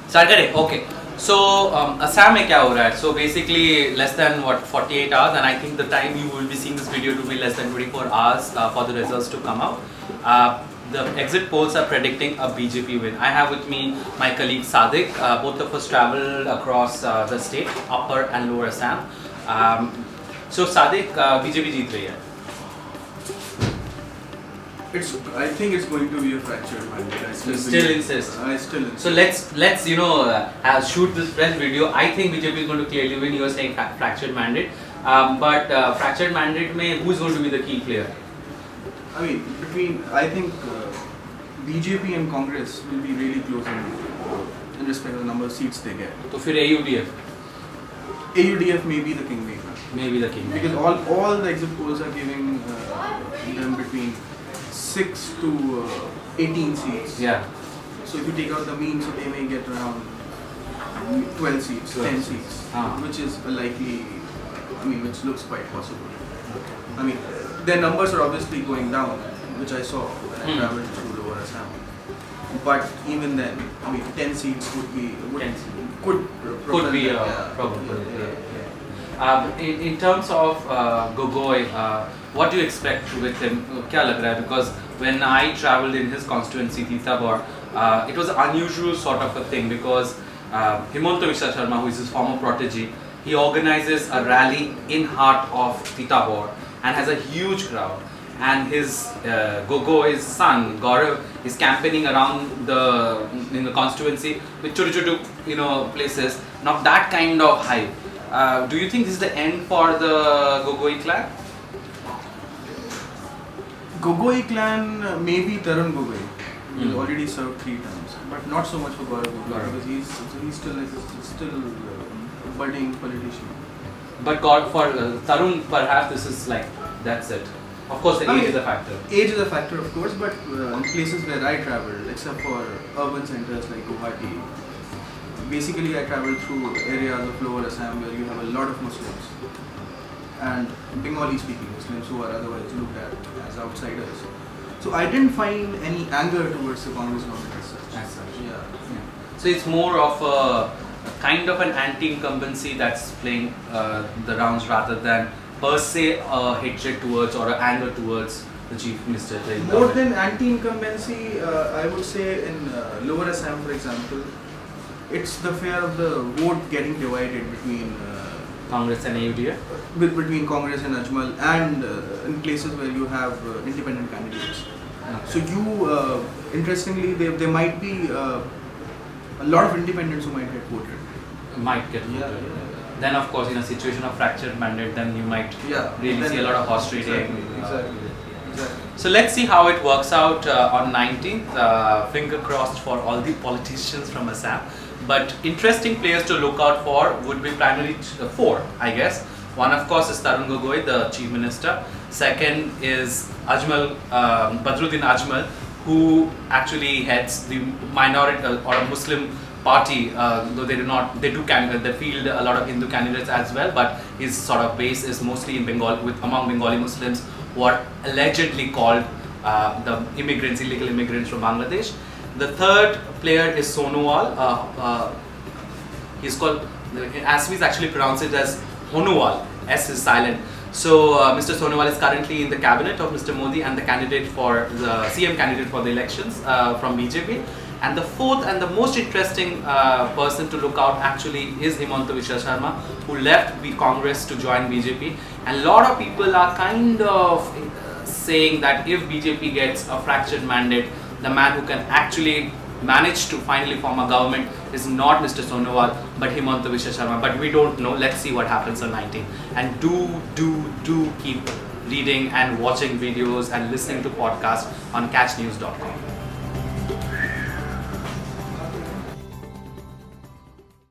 Start करें? Okay. So Assam में क्या हो रहा है? So basically less than 48 hours, and I think the time you will be seeing this video to be less than 24 hours for the results to come out. The exit polls are predicting a BJP win. I have with me my colleague Sadiq. Both of us traveled across the state, Upper and Lower Assam. So Sadiq, BJP जीत रही है. I think it's going to be a fractured mandate. I still insist. I still insist. So let's shoot this press video. I think BJP is going to clearly win. You are saying fractured mandate, but fractured mandate में who is going to be the key player? I think BJP and Congress will be really close in respect of the number of seats they get. तो फिर AUDF may be the kingmaker. Maybe the king. Because all the exit polls are giving them between 6 to 18 seats. Yeah. So if you take out the mean, so they may get around 12 seats, 10 seats, which is a likely, which looks quite possible. Their numbers are obviously going down, which I saw when I traveled through Lower Assam. But even then, 10 seats could be a problem. In terms of Gogoi, what do you expect with him? क्या लग रहा है? Because when I travelled in his constituency, Tithabor, it was an unusual sort of a thing because Himanta Biswa Sharma, who is his former protege, he organizes a rally in heart of Tithabor and has a huge crowd. And his Gogoi's son Gaurav is campaigning around in the constituency with chotu places. Not that kind of hype. Do you think this is the end for the Gogoi clan? Gogoi clan, maybe Tarun Gogoi. He's already served 3 terms, but not so much for Gaurav Gogoi because he's still a budding politician. But for Tarun, perhaps this is that's it. Of course, the age is a factor. Age is a factor, of course, but in places where I traveled, except for urban centers like Guwahati, basically I traveled through areas of Lower Assam where you have a lot of Muslims and Bengali-speaking Muslims who are otherwise looked at as outsiders. So I didn't find any anger towards the Congress government as such. Yeah. So it's more of a kind of an anti-incumbency that's playing the rounds rather than per se a hatred towards or an anger towards the Chief Minister. More than anti-incumbency, I would say in Lower Assam, for example, it's the fear of the vote getting divided between Congress and AUDF? Between Congress and Ajmal, and in places where you have independent candidates. Okay. So interestingly, there might be a lot of independents who might get voted. Might get voted. Yeah. Then of course, in a situation of fractured mandate, then you might really see a lot of horse trading. Exactly. So let's see how it works out on 19th. Finger crossed for all the politicians from Assam. But interesting players to look out for would be primarily 4, I guess. One, of course, is Tarun Gogoi, the Chief Minister. Second is Ajmal, Badruddin Ajmal, who actually heads the minority or a Muslim party, though they field a lot of Hindu candidates as well, but his sort of base is mostly in Bengal, among Bengali Muslims who are allegedly called the illegal immigrants from Bangladesh. The third player is Sonowal. He's called, Assamese actually pronounce it as Honuwal, S is silent. So Mr. Sonowal is currently in the cabinet of Mr. Modi and the CM candidate for the elections from BJP. And the fourth and the most interesting person to look out actually is Himanta Biswa Sharma, who left the Congress to join BJP. And a lot of people are kind of saying that if BJP gets a fractured mandate, the man who can actually manage to finally form a government is not Mr. Sonowal, but Himanta Biswa Sharma. But we don't know. Let's see what happens on 19. And do keep reading and watching videos and listening to podcasts on catchnews.com.